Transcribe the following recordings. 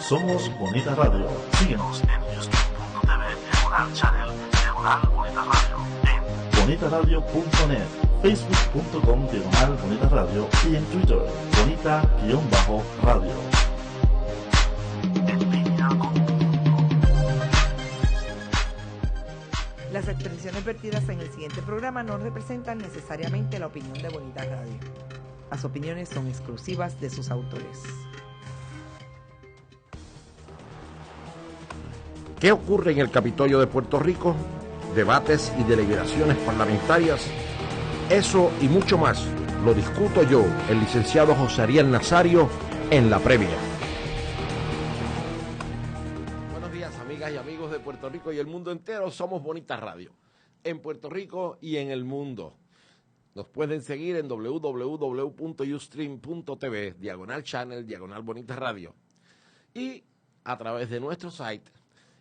Somos Bonita Radio. Síguenos en youtube.tv, Diagonal Channel, Diagonal Bonita Radio, en bonitaradio.net, facebook.com, Diagonal Bonita Radio y en Twitter, Bonita-Radio. En línea con... Las expresiones vertidas en el siguiente programa no representan necesariamente la opinión de Bonita Radio. Las opiniones son exclusivas de sus autores. ¿Qué ocurre en el Capitolio de Puerto Rico? Debates y deliberaciones parlamentarias. Eso y mucho más lo discuto yo, el licenciado José Ariel Nazario, en La Previa. Buenos días, amigas y amigos de Puerto Rico y el mundo entero. Somos Bonita Radio, en Puerto Rico y en el mundo. Nos pueden seguir en www.ustream.tv, Diagonal Channel, Diagonal Bonita Radio. Y a través de nuestro site,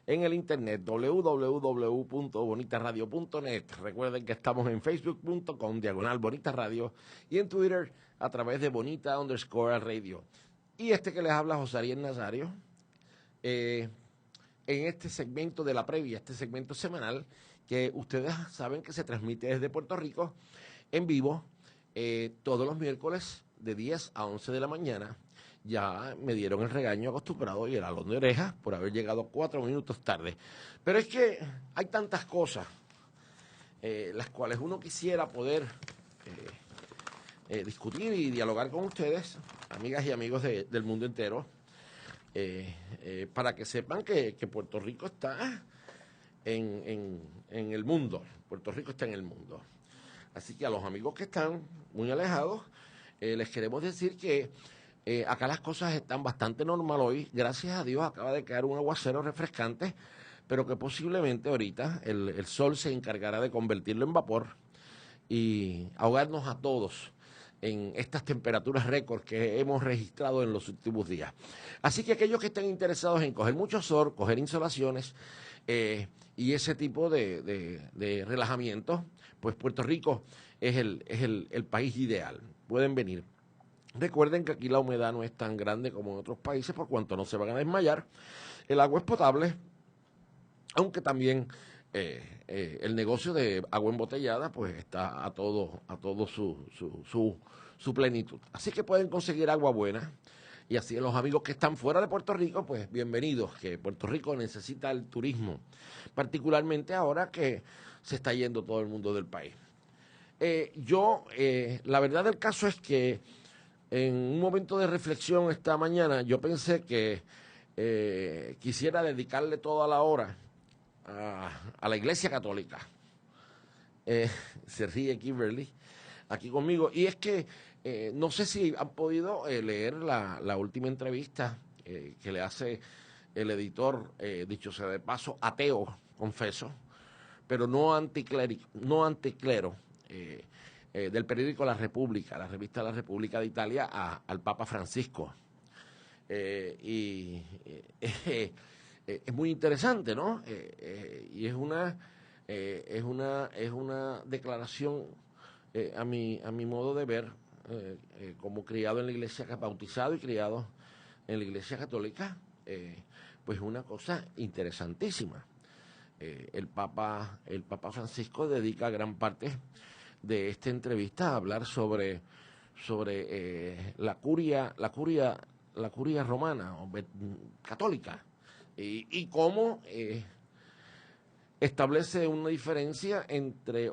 en el internet, www.bonitaradio.net. Recuerden que estamos en facebook.com, Diagonal Bonita Radio, y en Twitter a través de Bonita_Radio. Y este que les habla, José Ariel Nazario, en este segmento de La Previa, este segmento semanal, que ustedes saben que se transmite desde Puerto Rico, en vivo, todos los miércoles de 10 a 11 de la mañana. Ya me dieron el regaño acostumbrado y el alón de orejas por haber llegado 4 minutos tarde. Pero es que hay tantas cosas las cuales uno quisiera poder discutir y dialogar con ustedes, amigas y amigos del mundo entero, para que sepan que Puerto Rico está en el mundo. Puerto Rico está en el mundo. Así que a los amigos que están muy alejados, les queremos decir que acá las cosas están bastante normal hoy. Gracias a Dios acaba de caer un aguacero refrescante, pero que posiblemente ahorita el sol se encargará de convertirlo en vapor y ahogarnos a todos en estas temperaturas récord que hemos registrado en los últimos días. Así que aquellos que estén interesados en coger mucho sol, coger insolaciones y ese tipo de relajamiento, pues Puerto Rico es el país ideal. Pueden venir. Recuerden que aquí la humedad no es tan grande como en otros países, por cuanto no se van a desmayar. El agua es potable, aunque también el negocio de agua embotellada pues está a todo su plenitud. Así que pueden conseguir agua buena. Y así los amigos que están fuera de Puerto Rico, pues bienvenidos, que Puerto Rico necesita el turismo, particularmente ahora que se está yendo todo el mundo del país. La verdad del caso es que en un momento de reflexión esta mañana, yo pensé que quisiera dedicarle toda la hora a la Iglesia Católica. Se ríe Kimberly aquí conmigo. Y es que no sé si han podido leer la última entrevista que le hace el editor, dicho sea de paso, ateo, confeso, pero no anticlero, del periódico La República, la revista La República de Italia, al Papa Francisco. Es muy interesante, ¿no? Y es una declaración, a mi modo de ver, como criado en la iglesia, bautizado y criado en la Iglesia Católica, pues una cosa interesantísima. El Papa Francisco dedica gran parte de esta entrevista a hablar sobre la curia romana o católica y cómo establece una diferencia entre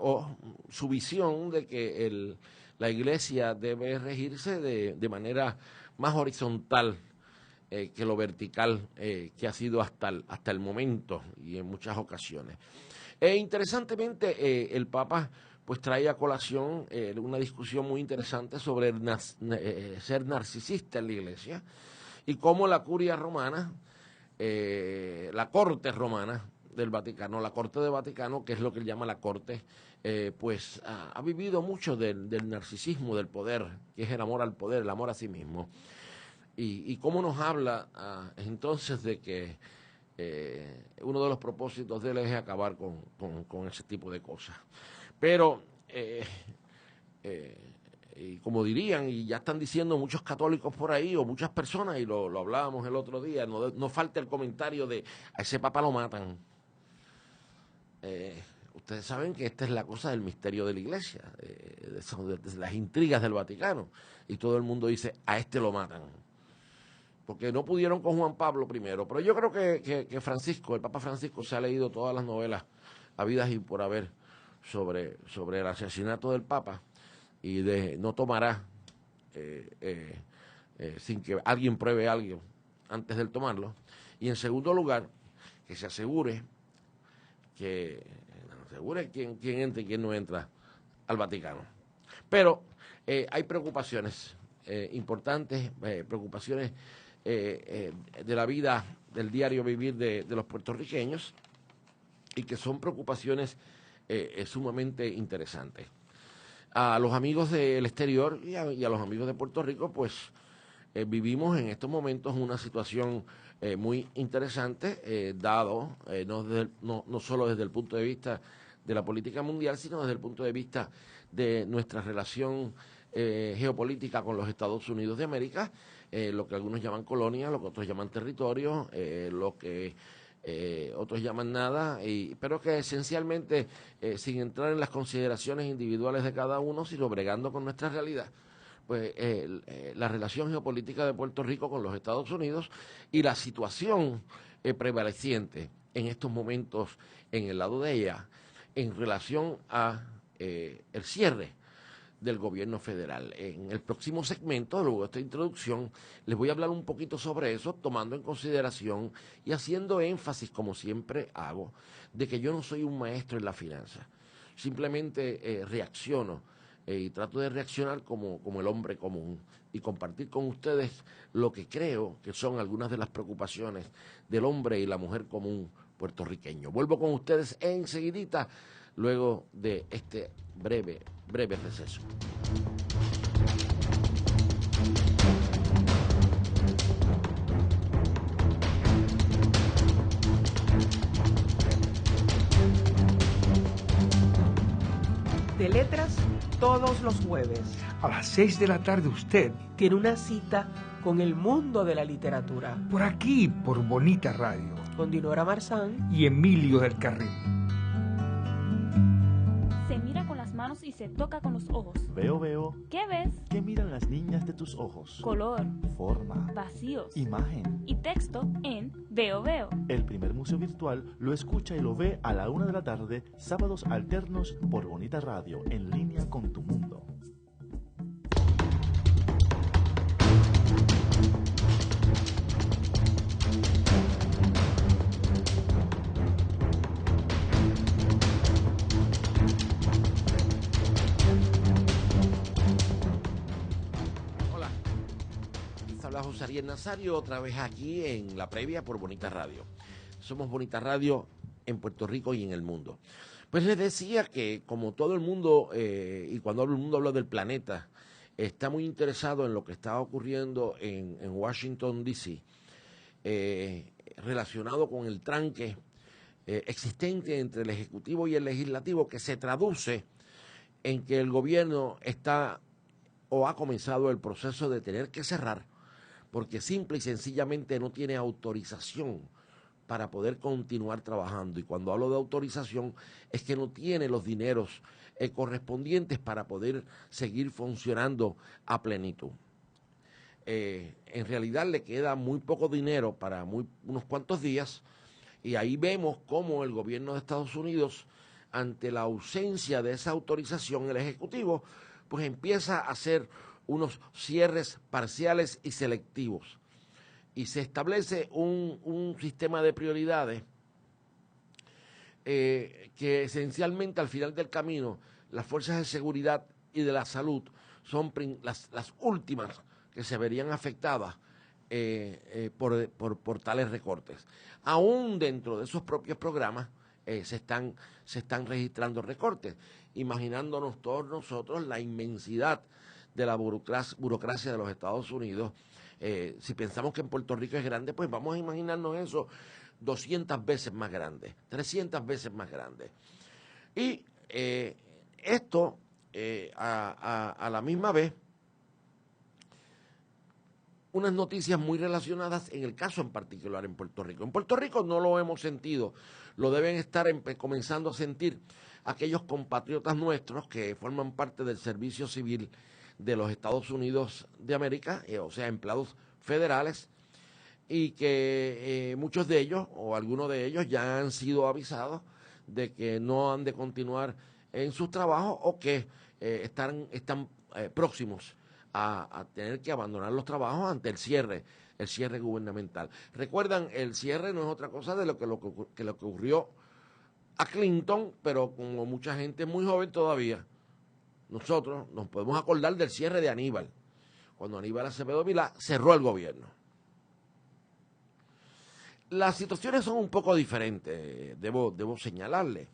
su visión de que la iglesia debe regirse de manera más horizontal que lo vertical que ha sido hasta el momento y en muchas ocasiones. Interesantemente, el Papa pues trae a colación una discusión muy interesante sobre ser narcisista en la iglesia y cómo la curia romana, la corte romana del Vaticano, la corte de Vaticano, que es lo que él llama la corte, pues ha vivido mucho del narcisismo, del poder, que es el amor al poder, el amor a sí mismo. Y cómo nos habla entonces de que uno de los propósitos de él es acabar con ese tipo de cosas. Pero y como dirían, y ya están diciendo muchos católicos por ahí, o muchas personas, y lo hablábamos el otro día, no falta el comentario de, a ese papa lo matan. Ustedes saben que esta es la cosa del misterio de la Iglesia, de las intrigas del Vaticano, y todo el mundo dice, a este lo matan. Porque no pudieron con Juan Pablo I, pero yo creo que Francisco, el Papa Francisco, se ha leído todas las novelas habidas y por haber sobre el asesinato del Papa, y no tomará sin que alguien pruebe algo antes de tomarlo. Y en segundo lugar, que se asegure quién entra y quién no entra al Vaticano. Pero hay preocupaciones importantes, preocupaciones de la vida, del diario vivir de los puertorriqueños, y que son preocupaciones sumamente interesantes. A los amigos del exterior y a los amigos de Puerto Rico, pues vivimos en estos momentos una situación muy interesante, dado no solo desde el punto de vista de la política mundial, sino desde el punto de vista de nuestra relación geopolítica con los Estados Unidos de América, lo que algunos llaman colonia, lo que otros llaman territorio, lo que otros llaman nada, pero que esencialmente, sin entrar en las consideraciones individuales de cada uno, sino bregando con nuestra realidad, pues la relación geopolítica de Puerto Rico con los Estados Unidos y la situación prevaleciente en estos momentos en el lado de ella en relación a el cierre del gobierno federal. En el próximo segmento, luego de esta introducción, les voy a hablar un poquito sobre eso, tomando en consideración y haciendo énfasis, como siempre hago, de que yo no soy un maestro en la finanza. Simplemente reacciono y trato de reaccionar como el hombre común y compartir con ustedes lo que creo que son algunas de las preocupaciones del hombre y la mujer común puertorriqueño. Vuelvo con ustedes enseguidita, luego de este breve receso. De Letras, todos los jueves. A las 6 de la tarde usted, Tiene una cita con el mundo de la literatura. por aquí, por Bonita Radio, Con Dinora Marzán. y Emilio del Carril. Se mira con las manos y se toca con los ojos. Veo. ¿Qué ves? ¿Qué miran las niñas de tus ojos? Color, Forma. vacíos Imagen. y texto en Veo. El primer museo virtual lo escucha y lo ve a la 1 de la tarde, sábados alternos por Bonita Radio, en línea con tu mundo. Hola, les habla José Ariel Nazario, otra vez aquí en la previa por Bonita Radio. Somos Bonita Radio en Puerto Rico y en el mundo. Pues les decía que como todo el mundo, y cuando el mundo habla del planeta, está muy interesado en lo que está ocurriendo en Washington, D.C., relacionado con el tranque existente entre el Ejecutivo y el Legislativo, que se traduce en que el gobierno está o ha comenzado el proceso de tener que cerrar porque simple y sencillamente no tiene autorización para poder continuar trabajando. Y cuando hablo de autorización es que no tiene los dineros correspondientes para poder seguir funcionando a plenitud. En realidad le queda muy poco dinero para unos cuantos días, y ahí vemos cómo el gobierno de Estados Unidos, ante la ausencia de esa autorización, el Ejecutivo pues empieza a hacer unos cierres parciales y selectivos. Y se establece un sistema de prioridades que esencialmente al final del camino las fuerzas de seguridad y de la salud son las últimas que se verían afectadas por tales recortes. Aún dentro de esos propios programas se están registrando recortes, imaginándonos todos nosotros la inmensidad de la burocracia de los Estados Unidos. Si pensamos que en Puerto Rico es grande, pues vamos a imaginarnos eso 200 veces más grande, 300 veces más grande. Y esto a la misma vez unas noticias muy relacionadas en el caso en particular en Puerto Rico. En Puerto Rico no lo hemos sentido, lo deben estar comenzando a sentir aquellos compatriotas nuestros que forman parte del servicio civil de los Estados Unidos de América, o sea, empleados federales, y que muchos de ellos o algunos de ellos ya han sido avisados de que no han de continuar en sus trabajos o que están próximos a tener que abandonar los trabajos ante el cierre gubernamental. Recuerdan, el cierre no es otra cosa de lo que ocurrió a Clinton, pero como mucha gente muy joven todavía, nosotros nos podemos acordar del cierre de Aníbal, cuando Aníbal Acevedo Vilá cerró el gobierno. Las situaciones son un poco diferentes, debo señalarle.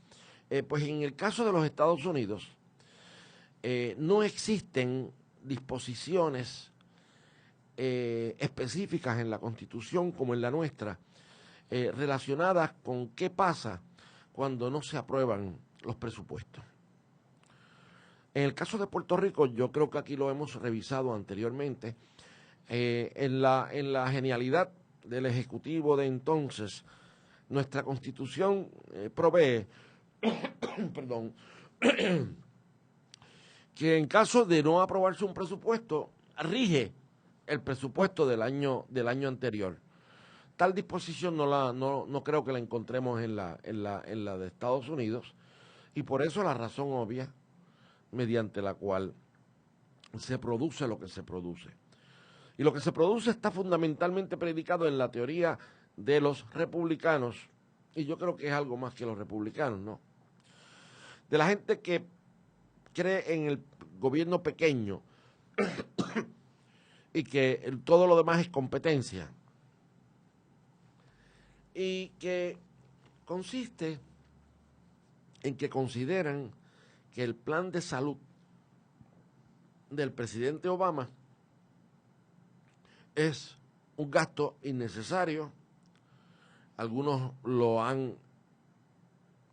Pues en el caso de los Estados Unidos, no existen disposiciones específicas en la Constitución como en la nuestra, relacionadas con qué pasa cuando no se aprueban los presupuestos. En el caso de Puerto Rico, yo creo que aquí lo hemos revisado anteriormente, en la genialidad del Ejecutivo de entonces, nuestra Constitución provee perdón, que en caso de no aprobarse un presupuesto, rige el presupuesto del año anterior. Tal disposición no creo que la encontremos en la de Estados Unidos, y por eso la razón obvia mediante la cual se produce lo que se produce. Y lo que se produce está fundamentalmente predicado en la teoría de los republicanos, y yo creo que es algo más que los republicanos, ¿no? De la gente que cree en el gobierno pequeño y que todo lo demás es competencia, y que consiste en que consideran que el plan de salud del presidente Obama es un gasto innecesario. Algunos lo han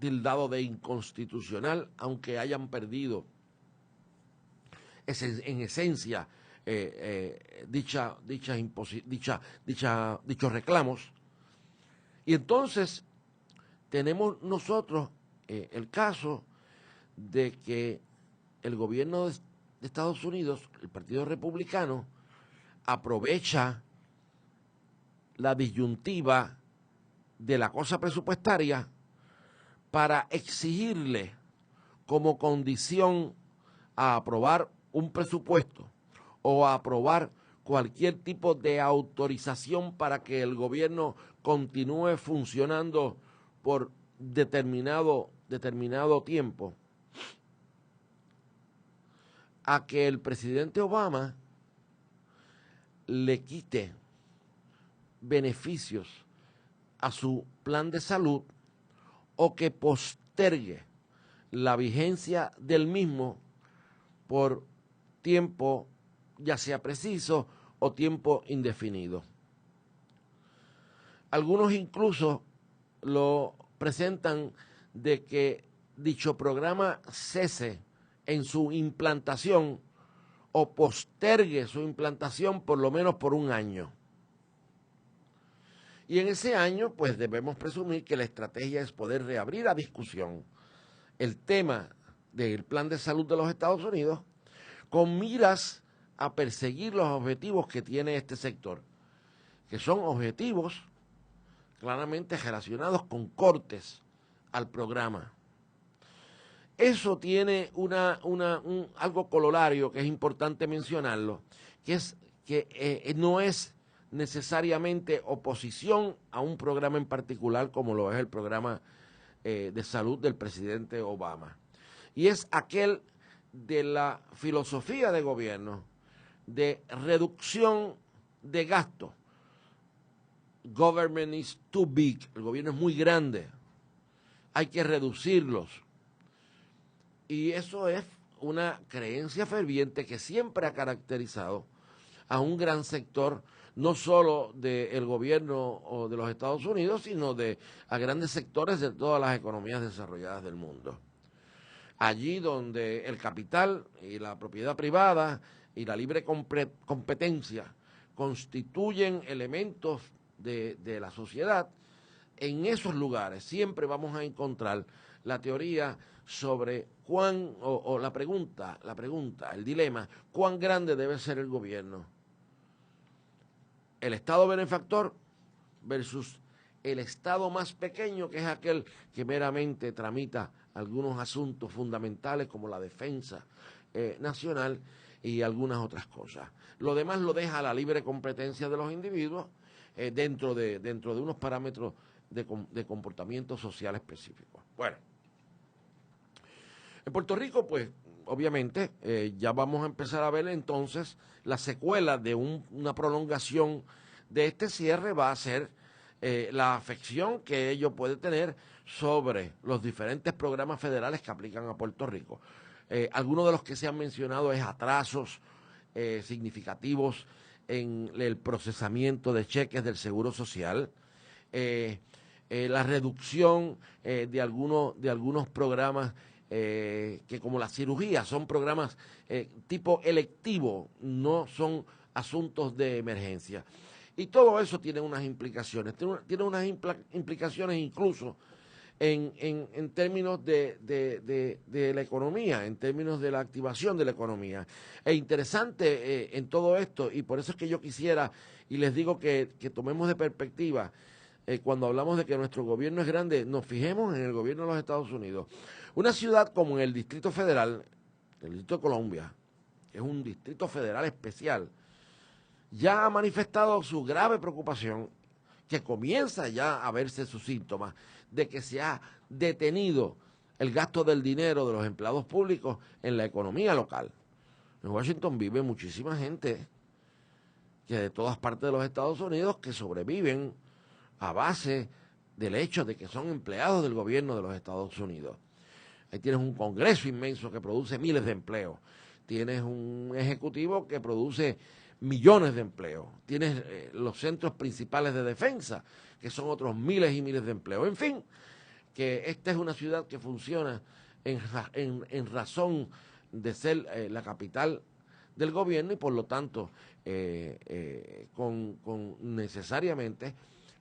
tildado de inconstitucional, aunque hayan perdido en esencia dichos reclamos. Y entonces tenemos nosotros el caso de que el gobierno de Estados Unidos, el Partido Republicano, aprovecha la disyuntiva de la cosa presupuestaria para exigirle como condición a aprobar un presupuesto o a aprobar cualquier tipo de autorización para que el gobierno continúe funcionando por determinado tiempo, a que el presidente Obama le quite beneficios a su plan de salud o que postergue la vigencia del mismo por tiempo ya sea preciso o tiempo indefinido. Algunos incluso lo presentan de que dicho programa cese en su implantación o postergue su implantación por lo menos por un año. Y en ese año, pues debemos presumir que la estrategia es poder reabrir a discusión el tema del plan de salud de los Estados Unidos con miras a perseguir los objetivos que tiene este sector, que son objetivos claramente relacionados con cortes al programa. Eso tiene algo corolario que es importante mencionarlo, que es que no es necesariamente oposición a un programa en particular como lo es el programa de salud del presidente Obama. Y es aquel de la filosofía de gobierno de reducción de gasto. Government is too big. El gobierno es muy grande. Hay que reducirlos. Y eso es una creencia ferviente que siempre ha caracterizado a un gran sector, no solo del gobierno de los Estados Unidos, sino a grandes sectores de todas las economías desarrolladas del mundo. allí donde el capital y la propiedad privada y la libre competencia constituyen elementos de la sociedad, en esos lugares siempre vamos a encontrar la teoría sobre cuán, o la pregunta, el dilema, cuán grande debe ser el gobierno. El Estado benefactor versus el Estado más pequeño, que es aquel que meramente tramita algunos asuntos fundamentales como la defensa nacional y algunas otras cosas. Lo demás lo deja a la libre competencia de los individuos dentro de unos parámetros de comportamiento social específicos. Bueno, en Puerto Rico, pues, obviamente, ya vamos a empezar a ver entonces la secuela de una prolongación de este cierre va a ser la afección que ello puede tener sobre los diferentes programas federales que aplican a Puerto Rico. Algunos de los que se han mencionado es atrasos significativos en el procesamiento de cheques del Seguro Social, la reducción de algunos programas que como la cirugía son programas tipo electivo, no son asuntos de emergencia. Y todo eso tiene unas implicaciones, tiene unas implicaciones incluso en términos de la economía, en términos de la activación de la economía. Es interesante en todo esto, y por eso es que yo quisiera, y les digo que tomemos de perspectiva, cuando hablamos de que nuestro gobierno es grande, nos fijemos en el gobierno de los Estados Unidos. Una ciudad como el Distrito Federal, el Distrito de Columbia, que es un distrito federal especial, ya ha manifestado su grave preocupación, que comienza ya a verse sus síntomas, de que se ha detenido el gasto del dinero de los empleados públicos en la economía local. En Washington vive muchísima gente que de todas partes de los Estados Unidos que sobreviven a base del hecho de que son empleados del gobierno de los Estados Unidos. Ahí tienes un Congreso inmenso que produce miles de empleos. Tienes un Ejecutivo que produce millones de empleos. Tienes los centros principales de defensa, que son otros miles y miles de empleos. En fin, que esta es una ciudad que funciona en razón de ser la capital del gobierno y por lo tanto necesariamente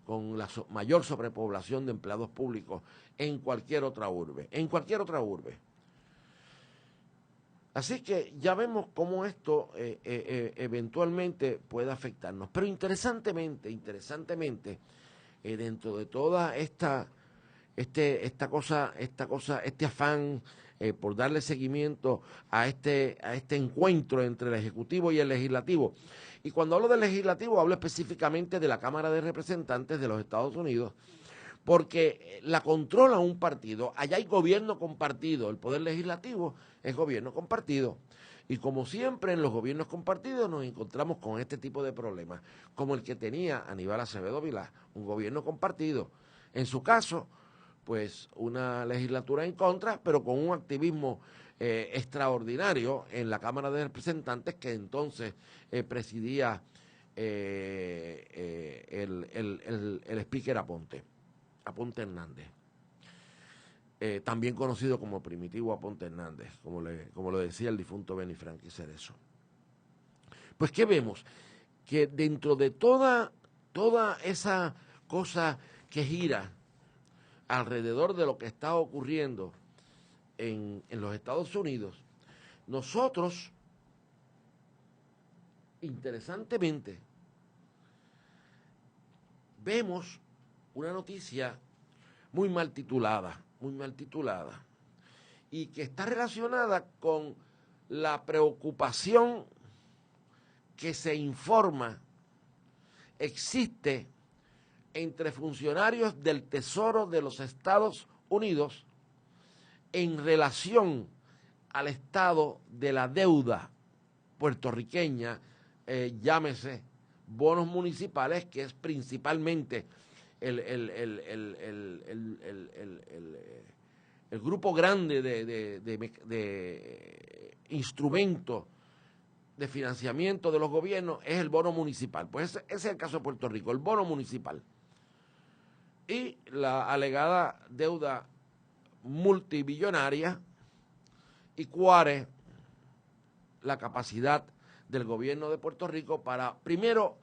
con la mayor sobrepoblación de empleados públicos en cualquier otra urbe, Así que ya vemos cómo esto eventualmente puede afectarnos. Pero interesantemente, dentro de toda este afán por darle seguimiento a este encuentro entre el Ejecutivo y el Legislativo. Y cuando hablo del Legislativo, hablo específicamente de la Cámara de Representantes de los Estados Unidos, porque la controla un partido. Allá hay gobierno compartido, el Poder Legislativo es gobierno compartido. Y como siempre en los gobiernos compartidos nos encontramos con este tipo de problemas, como el que tenía Aníbal Acevedo Vilá, un gobierno compartido. En su caso, pues una legislatura en contra, pero con un activismo extraordinario en la Cámara de Representantes que entonces presidía el speaker Aponte Hernández, también conocido como Primitivo Aponte Hernández, como lo decía el difunto Benny Franklin Cerezo. Pues, ¿qué vemos? Que dentro de toda esa cosa que gira alrededor de lo que está ocurriendo en los Estados Unidos, nosotros, interesantemente, vemos una noticia muy mal titulada, y que está relacionada con la preocupación que se informa existe entre funcionarios del Tesoro de los Estados Unidos en relación al estado de la deuda puertorriqueña, llámese bonos municipales, que es principalmente el grupo grande de instrumentos de financiamiento de los gobiernos, es el bono municipal. Pues ese es el caso de Puerto Rico, el bono municipal. Y la alegada deuda multibillonaria y cuare la capacidad del gobierno de Puerto Rico para, primero,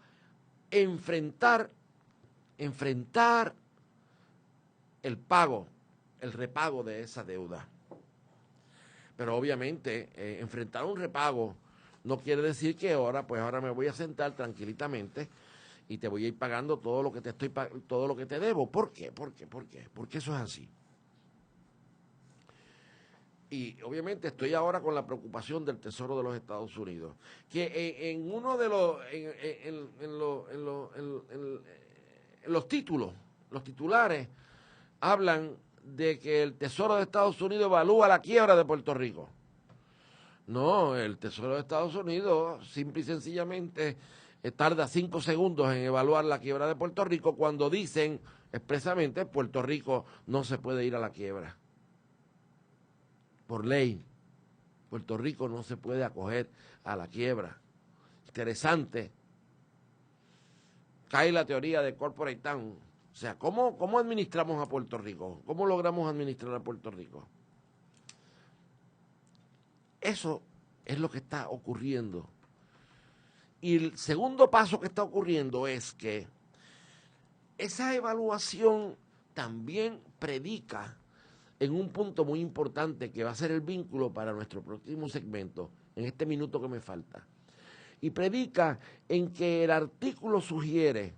enfrentar el repago de esa deuda. Pero obviamente, enfrentar un repago no quiere decir que ahora me voy a sentar tranquilamente y te voy a ir pagando todo lo que todo lo que te debo. ¿Por qué? Porque eso es así. Y obviamente estoy ahora con la preocupación del Tesoro de los Estados Unidos, que en uno de los títulos, los titulares, hablan de que el Tesoro de Estados Unidos evalúa la quiebra de Puerto Rico. No, el Tesoro de Estados Unidos simple y sencillamente tarda 5 segundos en evaluar la quiebra de Puerto Rico cuando dicen expresamente Puerto Rico no se puede ir a la quiebra. Por ley, Puerto Rico no se puede acoger a la quiebra. Interesante. Cae la teoría de Corporate Town. O sea, ¿cómo administramos a Puerto Rico? ¿Cómo logramos administrar a Puerto Rico? Eso es lo que está ocurriendo. Y el segundo paso que está ocurriendo es que esa evaluación también predica en un punto muy importante que va a ser el vínculo para nuestro próximo segmento, en este minuto que me falta. Y predica en que el artículo sugiere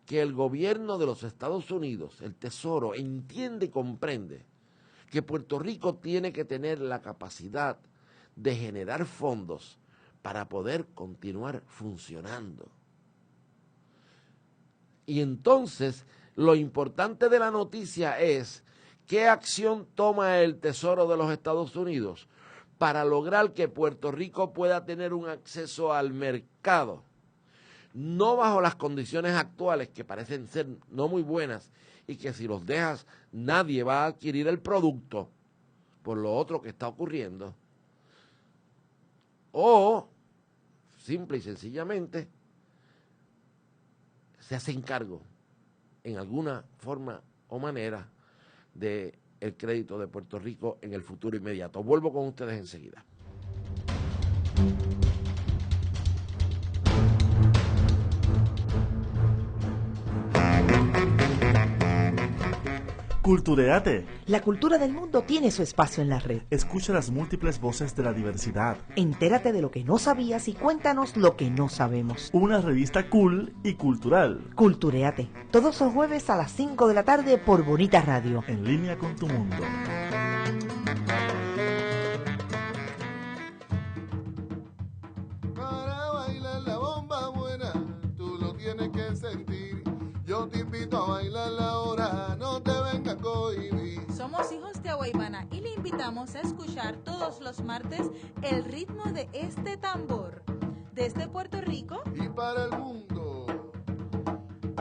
que el gobierno de los Estados Unidos, el Tesoro, entiende y comprende que Puerto Rico tiene que tener la capacidad de generar fondos para poder continuar funcionando. Y entonces, lo importante de la noticia es qué acción toma el Tesoro de los Estados Unidos para lograr que Puerto Rico pueda tener un acceso al mercado, no bajo las condiciones actuales que parecen ser no muy buenas y que si los dejas nadie va a adquirir el producto por lo otro que está ocurriendo, o simple y sencillamente se hacen cargo en alguna forma o manera del crédito de Puerto Rico en el futuro inmediato. Vuelvo con ustedes enseguida. Cultureate. La cultura del mundo tiene su espacio en la red. Escucha las múltiples voces de la diversidad. Entérate de lo que no sabías y cuéntanos lo que no sabemos. Una revista cool y cultural. Cultureate. Todos los jueves a las 5 de la tarde por Bonita Radio. En línea con tu mundo. Para bailar la bomba buena, tú lo tienes que sentir. Yo te invito a bailar la hora, no te vengas a cohibir. Somos hijos de Aguaybana y le invitamos a escuchar todos los martes el ritmo de este tambor. Desde Puerto Rico y para el mundo,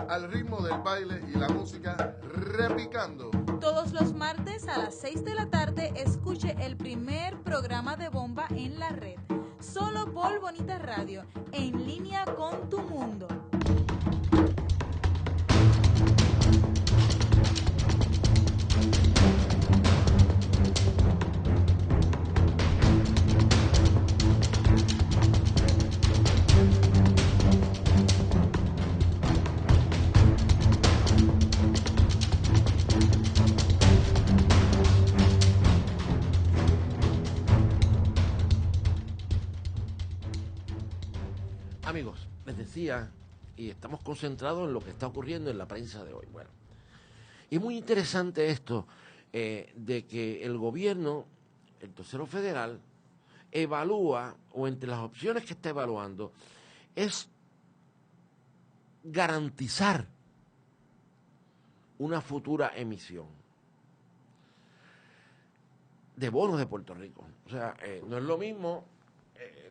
al ritmo del baile y la música repicando. Todos los martes a las 6 de la tarde escuche el primer programa de bomba en la red. Solo por Bonita Radio, en línea con tu mundo. Amigos, les decía, y estamos concentrados en lo que está ocurriendo en la prensa de hoy. Bueno, y es muy interesante esto de que el gobierno, el Tesoro Federal, evalúa, o entre las opciones que está evaluando, es garantizar una futura emisión de bonos de Puerto Rico. O sea, no es lo mismo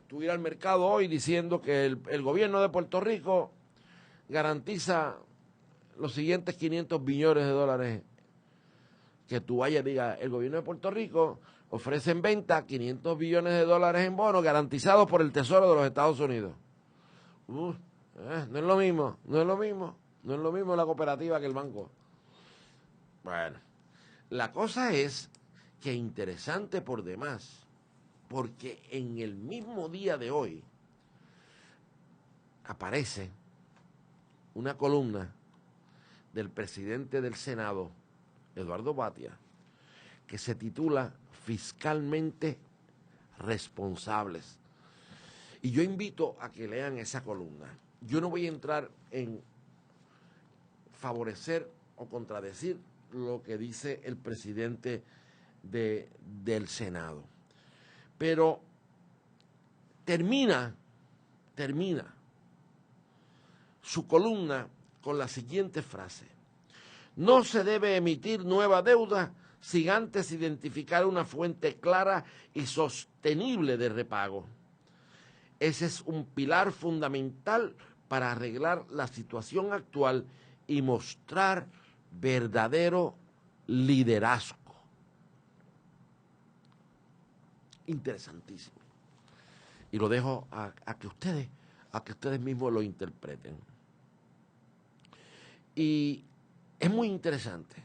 tú ir al mercado hoy diciendo que el gobierno de Puerto Rico garantiza los siguientes 500 billones de dólares, que tú vayas y digas, el gobierno de Puerto Rico ofrece en venta 500 billones de dólares en bonos garantizados por el Tesoro de los Estados Unidos. No es lo mismo, no es lo mismo la cooperativa que el banco. Bueno, la cosa es que interesante por demás porque en el mismo día de hoy aparece una columna del presidente del Senado, Eduardo Batia, que se titula Fiscalmente Responsables. Y yo invito a que lean esa columna. Yo no voy a entrar en favorecer o contradecir lo que dice el presidente del Senado. Pero termina su columna con la siguiente frase: no se debe emitir nueva deuda sin antes identificar una fuente clara y sostenible de repago. Ese es un pilar fundamental para arreglar la situación actual y mostrar verdadero liderazgo. Interesantísimo. Y lo dejo a que ustedes mismos lo interpreten. Y es muy interesante.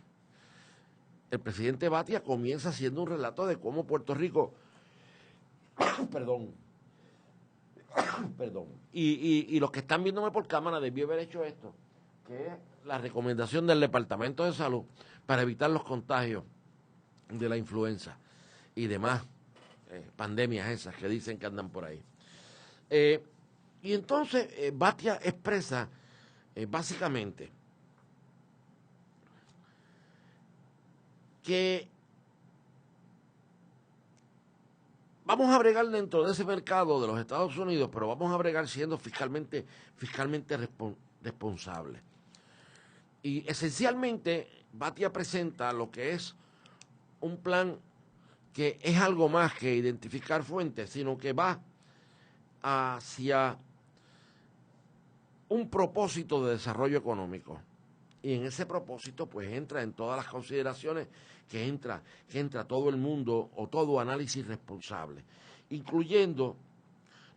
El presidente Batia comienza haciendo un relato de cómo Puerto Rico, perdón, y los que están viéndome por cámara debió haber hecho esto, que es la recomendación del Departamento de Salud para evitar los contagios de la influenza y demás pandemias esas que dicen que andan por ahí. Y entonces Batia expresa básicamente que vamos a bregar dentro de ese mercado de los Estados Unidos, pero vamos a bregar siendo fiscalmente responsables. Y esencialmente Batia presenta lo que es un plan que es algo más que identificar fuentes, sino que va hacia un propósito de desarrollo económico. Y en ese propósito pues entra en todas las consideraciones que entra todo el mundo o todo análisis responsable, incluyendo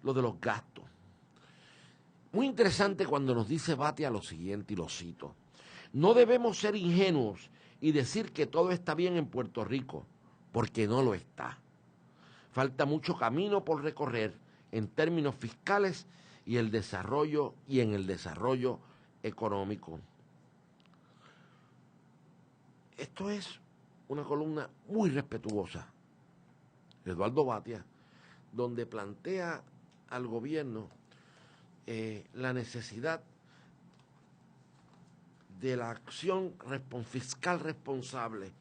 lo de los gastos. Muy interesante cuando nos dice Batia lo siguiente, y lo cito: no debemos ser ingenuos y decir que todo está bien en Puerto Rico, porque no lo está. Falta mucho camino por recorrer en términos fiscales y en el desarrollo económico. Esto es una columna muy respetuosa de Eduardo Batia, donde plantea al gobierno la necesidad de la acción fiscal responsable.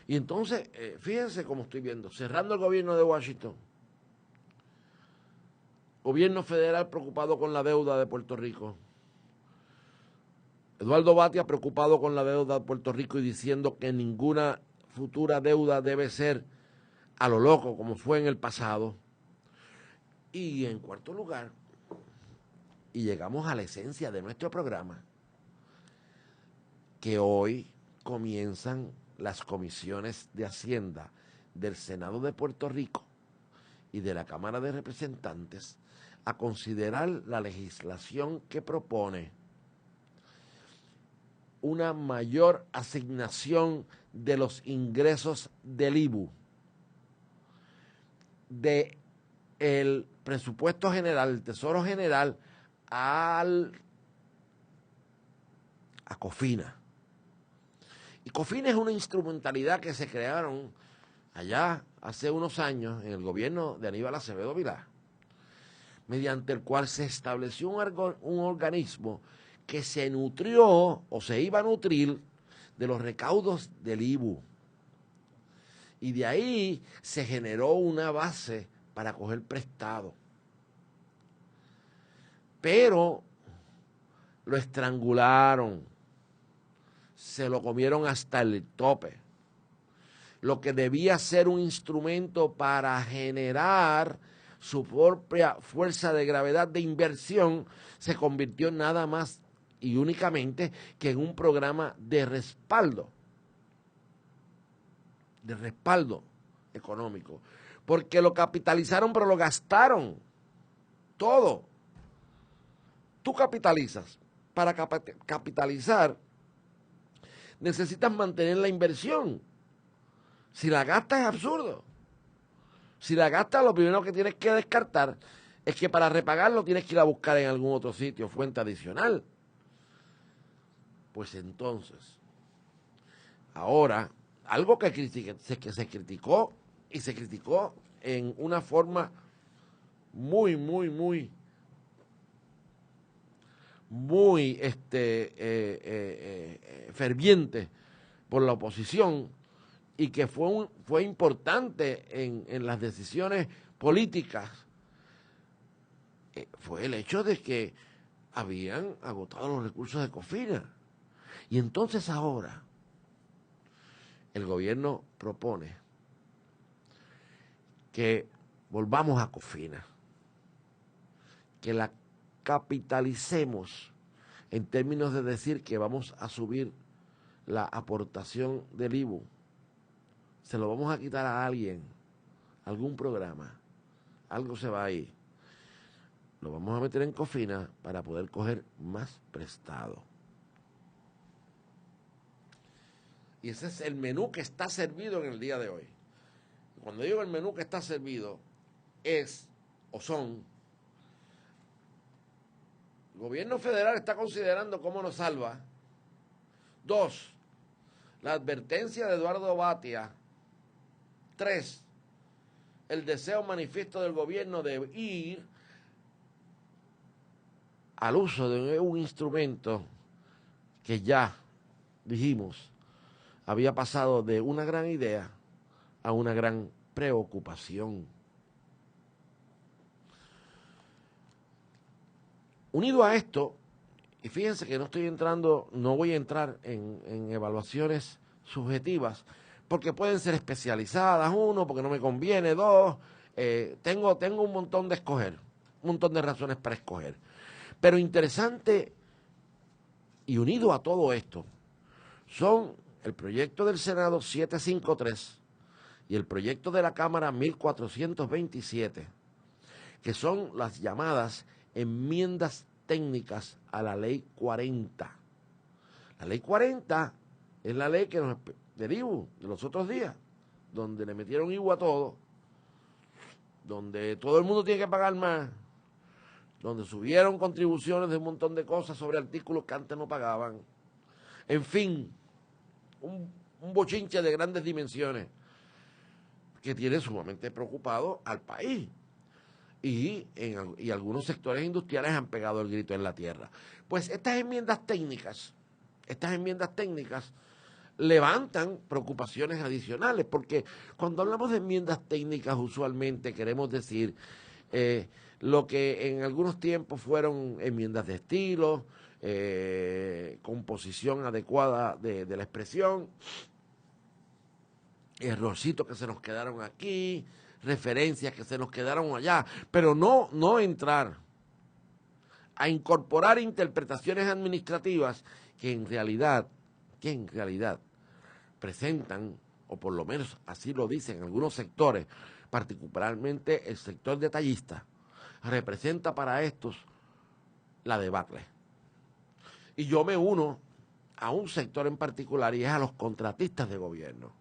Y entonces, fíjense cómo estoy viendo, cerrando el gobierno de Washington, gobierno federal preocupado con la deuda de Puerto Rico, Eduardo Batia preocupado con la deuda de Puerto Rico y diciendo que ninguna futura deuda debe ser a lo loco como fue en el pasado. Y en cuarto lugar, y llegamos a la esencia de nuestro programa, que hoy comienzan las comisiones de Hacienda del Senado de Puerto Rico y de la Cámara de Representantes a considerar la legislación que propone una mayor asignación de los ingresos del IBU del presupuesto general, el Tesoro General, a COFINA. Y COFINA es una instrumentalidad que se crearon allá hace unos años en el gobierno de Aníbal Acevedo Vilá, mediante el cual se estableció un organismo que se nutrió o se iba a nutrir de los recaudos del IBU. Y de ahí se generó una base para coger prestado. Pero lo estrangularon, se lo comieron hasta el tope. Lo que debía ser un instrumento para generar su propia fuerza de gravedad de inversión se convirtió en nada más y únicamente que en un programa de respaldo económico, porque lo capitalizaron pero lo gastaron todo. Tú capitalizas, para capitalizar necesitas mantener la inversión, si la gastas es absurdo. Si la gastas, lo primero que tienes que descartar es que para repagarlo tienes que ir a buscar en algún otro sitio fuente adicional. Pues entonces, ahora, algo que se criticó, y se criticó en una forma muy ferviente por la oposición, y que fue importante en las decisiones políticas, fue el hecho de que habían agotado los recursos de Cofina. Y entonces ahora el gobierno propone que volvamos a Cofina, que la capitalicemos en términos de decir que vamos a subir la aportación del IBU. Se lo vamos a quitar a alguien, algún programa, algo se va a ir. Lo vamos a meter en Cofina para poder coger más prestado. Y ese es el menú que está servido en el día de hoy. Cuando digo el menú que está servido, es o son: el gobierno federal está considerando cómo nos salva. 2, la advertencia de Eduardo Batia. 3, el deseo manifiesto del gobierno de ir al uso de un instrumento que ya dijimos había pasado de una gran idea a una gran preocupación. Unido a esto, y fíjense que no voy a entrar en evaluaciones subjetivas, porque pueden ser especializadas, 1, porque no me conviene, 2, tengo un montón de escoger, un montón de razones para escoger. Pero interesante y unido a todo esto son el proyecto del Senado 753 y el proyecto de la Cámara 1427, que son las llamadas enmiendas técnicas a la Ley 40. La Ley 40 es la ley del IBU de los otros días, donde le metieron IBU a todo, donde todo el mundo tiene que pagar más, donde subieron contribuciones de un montón de cosas sobre artículos que antes no pagaban. En fin, un bochinche de grandes dimensiones que tiene sumamente preocupado al país. Y algunos sectores industriales han pegado el grito en la tierra. Pues estas enmiendas técnicas levantan preocupaciones adicionales, porque cuando hablamos de enmiendas técnicas usualmente queremos decir lo que en algunos tiempos fueron enmiendas de estilo, composición adecuada de la expresión, errorcitos que se nos quedaron aquí, referencias que se nos quedaron allá, pero no entrar a incorporar interpretaciones administrativas que en realidad presentan, o por lo menos así lo dicen algunos sectores, particularmente el sector detallista, representa para estos la debacle. Y yo me uno a un sector en particular, y es a los contratistas de gobierno.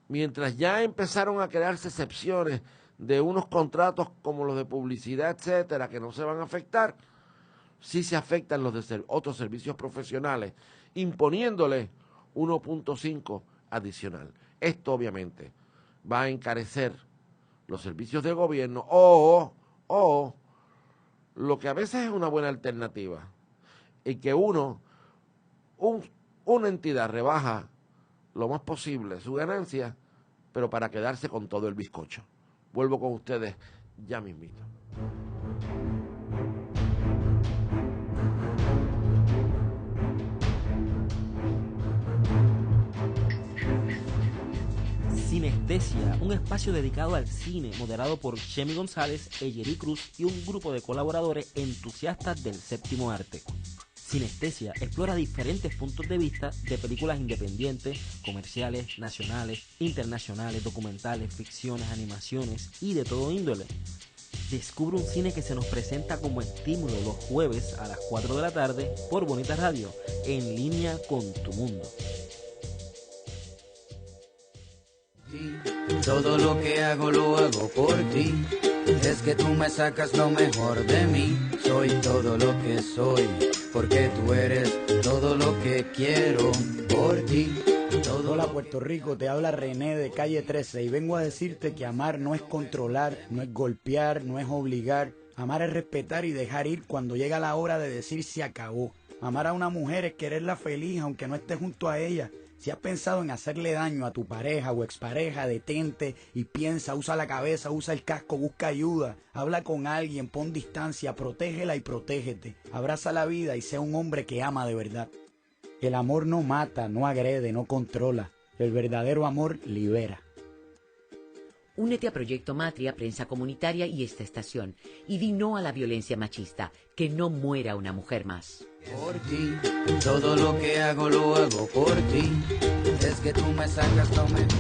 Mientras ya empezaron a crearse excepciones de unos contratos como los de publicidad, etcétera, que no se van a afectar, sí se afectan los de otros servicios profesionales, imponiéndole 1.5 adicional. Esto obviamente va a encarecer los servicios de gobierno o lo que a veces es una buena alternativa, y que una entidad rebaja lo más posible su ganancia, pero para quedarse con todo el bizcocho. Vuelvo con ustedes ya mismito. Sinestesia, un espacio dedicado al cine, moderado por Chemi González, Eyeri Cruz y un grupo de colaboradores entusiastas del séptimo arte. Sinestesia explora diferentes puntos de vista de películas independientes, comerciales, nacionales, internacionales, documentales, ficciones, animaciones y de todo índole. Descubre un cine que se nos presenta como estímulo los jueves a las 4 de la tarde por Bonita Radio, en línea con tu mundo. todo lo que hago lo hago por ti. Es que tú me sacas lo mejor de mí. Soy todo lo que soy, porque tú eres todo lo que quiero por ti. Hola Puerto Rico, te habla René de Calle 13 y vengo a decirte que amar no es controlar, no es golpear, no es obligar. Amar es respetar y dejar ir cuando llega la hora de decir se acabó. Amar a una mujer es quererla feliz aunque no estés junto a ella. Si has pensado en hacerle daño a tu pareja o expareja, detente y piensa, usa la cabeza, usa el casco, busca ayuda. Habla con alguien, pon distancia, protégela y protégete. Abraza la vida y sea un hombre que ama de verdad. El amor no mata, no agrede, no controla. El verdadero amor libera. Únete a Proyecto Matria, Prensa Comunitaria y esta estación. Y di no a la violencia machista. Que no muera una mujer más. Por ti, todo lo que hago lo hago por ti. Es que tú me sacas lo mejor.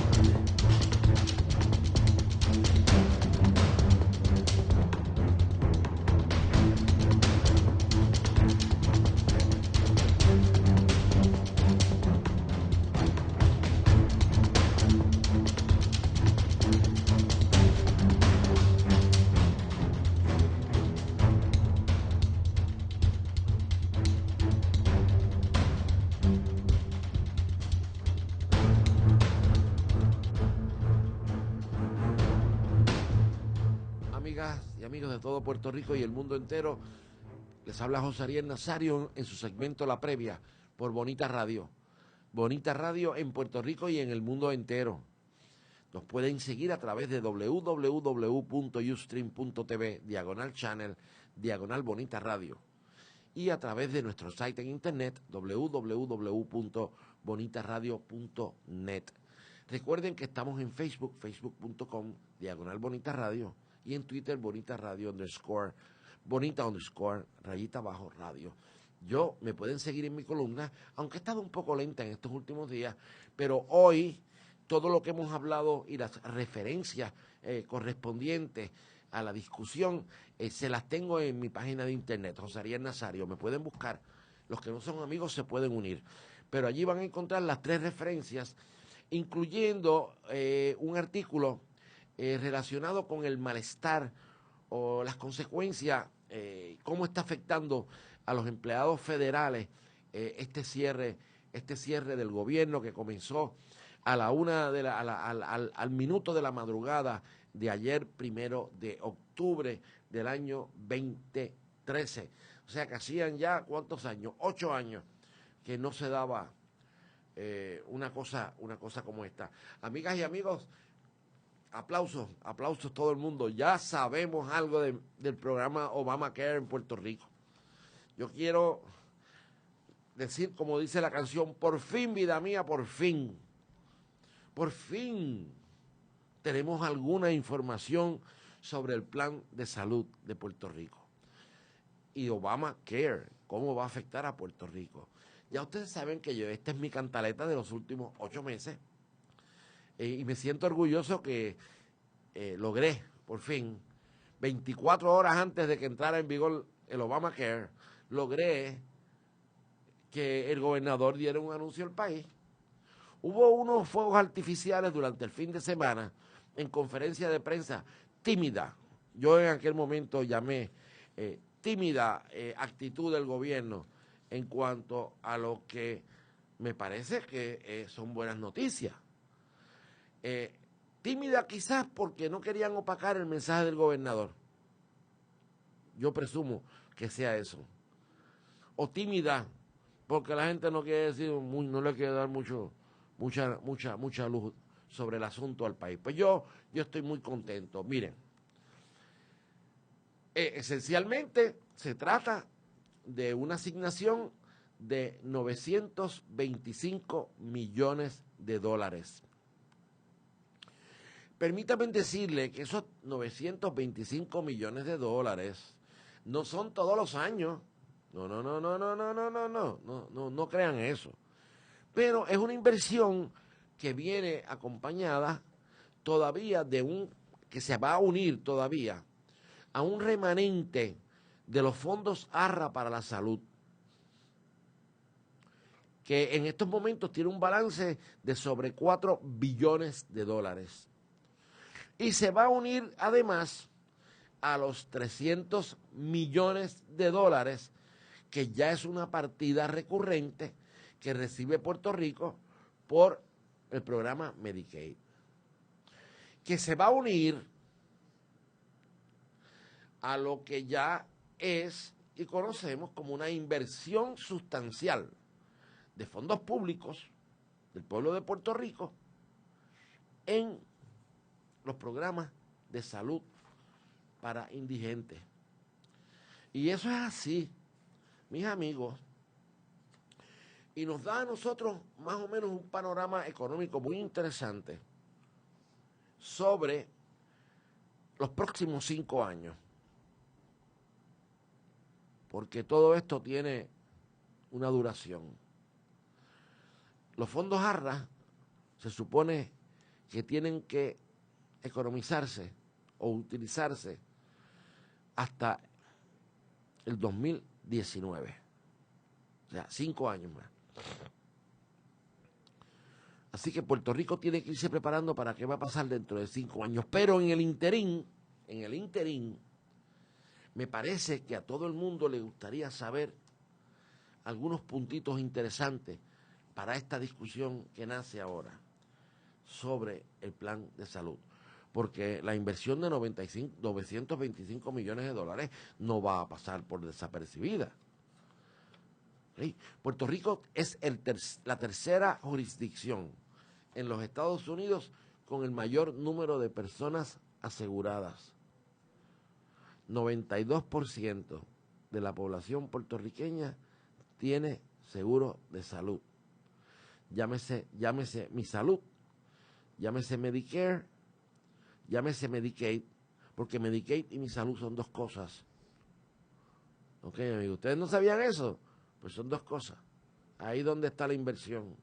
Y amigos de todo Puerto Rico y el mundo entero, les habla José Ariel Nazario en su segmento La Previa por Bonita Radio. Bonita Radio en Puerto Rico y en el mundo entero. Nos pueden seguir a través de www.ustream.tv/channel /Bonita Radio y a través de nuestro site en internet www.bonitaradio.net. Recuerden que estamos en Facebook, facebook.com/Bonita Radio y en Twitter Bonita Radio _Bonita _radio. Me pueden seguir en mi columna, aunque he estado un poco lenta en estos últimos días, pero hoy todo lo que hemos hablado y las referencias correspondientes a la discusión se las tengo en mi página de internet, José Ariel Nazario. Me pueden buscar, los que no son amigos se pueden unir, pero allí van a encontrar las 3 referencias, incluyendo un artículo relacionado con el malestar o las consecuencias, cómo está afectando a los empleados federales este cierre del gobierno que comenzó a la al minuto de la madrugada de ayer, 1 de octubre del año 2013. O sea que hacían ya, ¿cuántos años? 8 años que no se daba una cosa como esta. Amigas y amigos, aplausos todo el mundo. Ya sabemos algo del programa Obamacare en Puerto Rico. Yo quiero decir, como dice la canción, por fin, vida mía, por fin tenemos alguna información sobre el plan de salud de Puerto Rico. Y Obamacare, cómo va a afectar a Puerto Rico. Ya ustedes saben que esta es mi cantaleta de los últimos 8 meses. Y me siento orgulloso que logré, por fin, 24 horas antes de que entrara en vigor el Obamacare, logré que el gobernador diera un anuncio al país. Hubo unos fuegos artificiales durante el fin de semana en conferencia de prensa tímida. Yo en aquel momento llamé tímida actitud del gobierno en cuanto a lo que me parece que son buenas noticias. Tímida quizás porque no querían opacar el mensaje del gobernador. Yo presumo que sea eso. O tímida porque la gente no quiere decir, no le quiere dar mucha luz sobre el asunto al país. Pues yo estoy muy contento. Miren, esencialmente se trata de una asignación de $925 millones. Permítame decirle que esos $925 millones no son todos los años. No crean eso. Pero es una inversión que viene acompañada todavía que se va a unir todavía a un remanente de los fondos ARRA para la salud, que en estos momentos tiene un balance de sobre $4 billones. Y se va a unir además a los 300 millones de dólares, que ya es una partida recurrente que recibe Puerto Rico por el programa Medicaid, que se va a unir a lo que ya es y conocemos como una inversión sustancial de fondos públicos del pueblo de Puerto Rico en los programas de salud para indigentes. Y eso es así, mis amigos, y nos da a nosotros más o menos un panorama económico muy interesante sobre los próximos 5 años, porque todo esto tiene una duración. Los fondos ARRA se supone que tienen que economizarse o utilizarse hasta el 2019, o sea, 5 años más. Así que Puerto Rico tiene que irse preparando para qué va a pasar dentro de 5 años. Pero en el interín, me parece que a todo el mundo le gustaría saber algunos puntitos interesantes para esta discusión que nace ahora sobre el plan de salud. Porque la inversión de 925 millones de dólares no va a pasar por desapercibida. ¿Sí? Puerto Rico es la tercera jurisdicción en los Estados Unidos con el mayor número de personas aseguradas. 92% de la población puertorriqueña tiene seguro de salud. Llámese Mi Salud, llámese Medicare, llámese Medicaid, porque Medicaid y Mi Salud son 2 cosas. Ok, amigos, ¿ustedes no sabían eso? Pues son 2 cosas. Ahí donde está la inversión.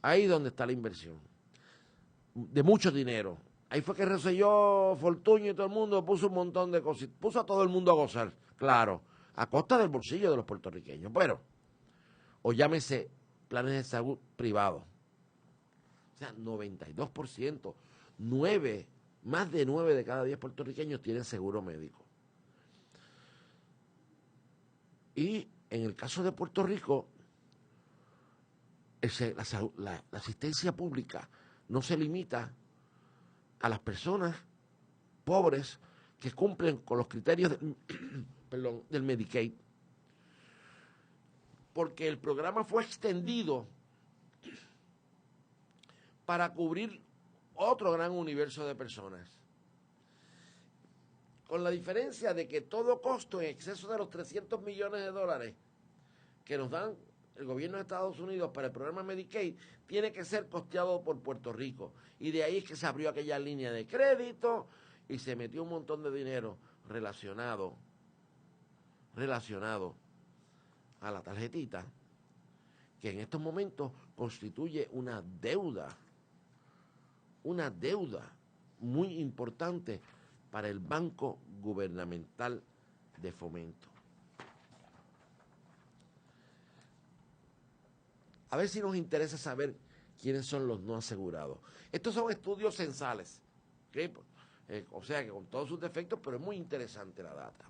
Ahí donde está la inversión. De mucho dinero. Ahí fue que Rosselló, Fortuño y todo el mundo puso un montón de cosas. Puso a todo el mundo a gozar, claro, a costa del bolsillo de los puertorriqueños. Pero, o llámese planes de salud privados. O sea, 92%, más de 9 de cada 10 puertorriqueños tienen seguro médico. Y en el caso de Puerto Rico, la asistencia pública no se limita a las personas pobres que cumplen con los criterios del Medicaid, porque el programa fue extendido para cubrir otro gran universo de personas, con la diferencia de que todo costo en exceso de los 300 millones de dólares que nos dan el gobierno de Estados Unidos para el programa Medicaid tiene que ser costeado por Puerto Rico. Y de ahí es que se abrió aquella línea de crédito y se metió un montón de dinero relacionado a la tarjetita, que en estos momentos constituye una deuda muy importante para el Banco Gubernamental de Fomento. A ver si nos interesa saber quiénes son los no asegurados. Estos son estudios censales, ¿okay? O sea que con todos sus defectos, pero es muy interesante la data.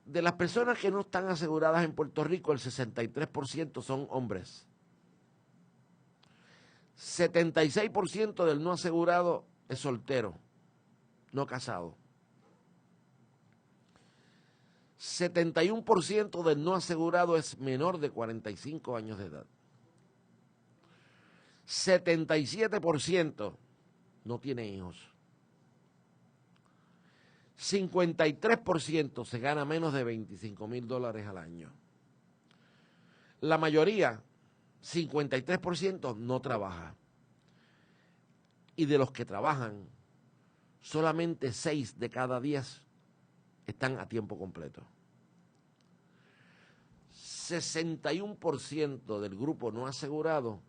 De las personas que no están aseguradas en Puerto Rico, el 63% son hombres. 76% del no asegurado es soltero, no casado. 71% del no asegurado es menor de 45 años de edad. 77% no tiene hijos. 53% se gana menos de $25,000 al año. La mayoría, 53%, no trabaja. Y de los que trabajan, solamente 6 de cada 10 están a tiempo completo. 61% del grupo no asegurado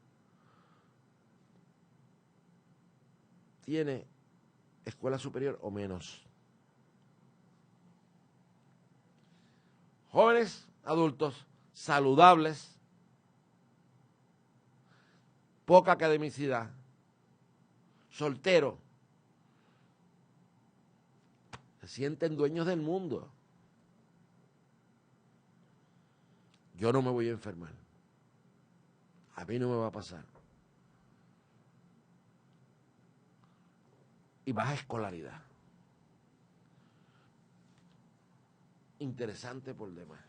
tiene escuela superior o menos. Jóvenes, adultos, saludables, poca academicidad, solteros, se sienten dueños del mundo. Yo no me voy a enfermar. A mí no me va a pasar. Y baja escolaridad. Interesante por demás.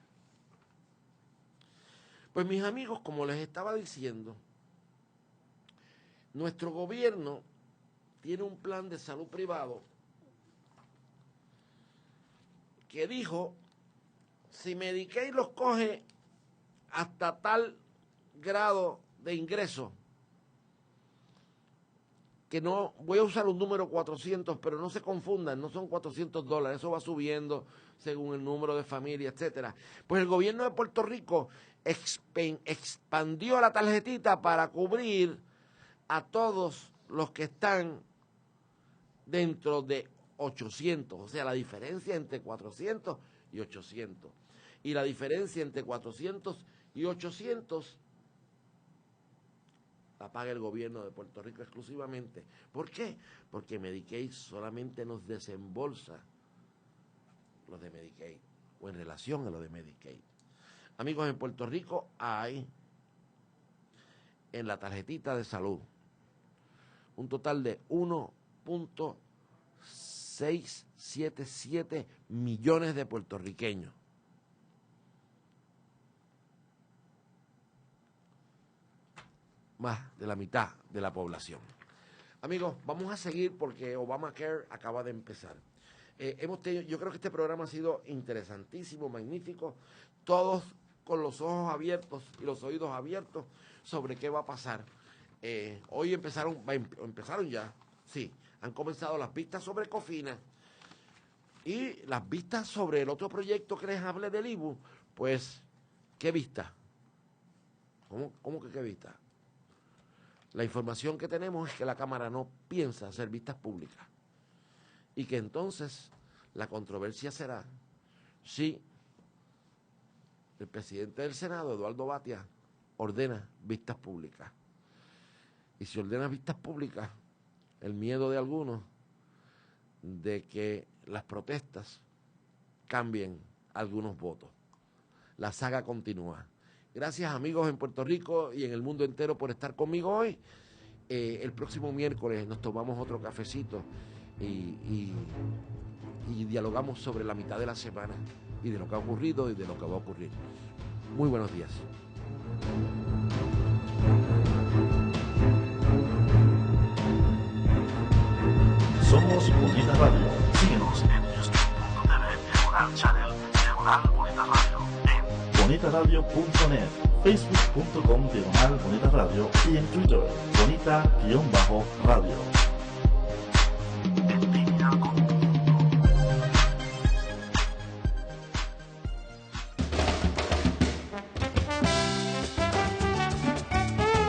Pues mis amigos, como les estaba diciendo, nuestro gobierno tiene un plan de salud privado que dijo, si Medicaid los coge hasta tal grado de ingreso, que no, voy a usar un número 400, pero no se confundan, no son $400, eso va subiendo según el número de familia, etcétera. Pues el gobierno de Puerto Rico expandió la tarjetita para cubrir a todos los que están dentro de 800, o sea, la diferencia entre 400 y 800. Y la diferencia entre 400 y 800 la paga el gobierno de Puerto Rico exclusivamente. ¿Por qué? Porque Medicaid solamente nos desembolsa los de Medicaid, o en relación a lo de Medicaid. Amigos, en Puerto Rico hay en la tarjetita de salud un total de 1.677 millones de puertorriqueños. Más de la mitad de la población. Amigos, vamos a seguir porque Obamacare acaba de empezar. Yo creo que este programa ha sido interesantísimo, magnífico, todos con los ojos abiertos y los oídos abiertos sobre qué va a pasar. Hoy empezaron ya, sí, han comenzado las vistas sobre Cofina y las vistas sobre el otro proyecto que les hablé del IBU. Pues, ¿qué vista? ¿Cómo que qué vista? La información que tenemos es que la Cámara no piensa hacer vistas públicas y que entonces la controversia será si el presidente del Senado, Eduardo Batia, ordena vistas públicas. Y si ordena vistas públicas, el miedo de algunos de que las protestas cambien algunos votos. La saga continúa. Gracias, amigos, en Puerto Rico y en el mundo entero por estar conmigo hoy. El próximo miércoles nos tomamos otro cafecito y dialogamos sobre la mitad de la semana y de lo que ha ocurrido y de lo que va a ocurrir. Muy buenos días. Somos Bonita Radio. Síguenos en youtube.tv /channel Bonita Radio, en bonitaradio.net, facebook.com/Bonita Radio y en Twitter Bonita-Radio.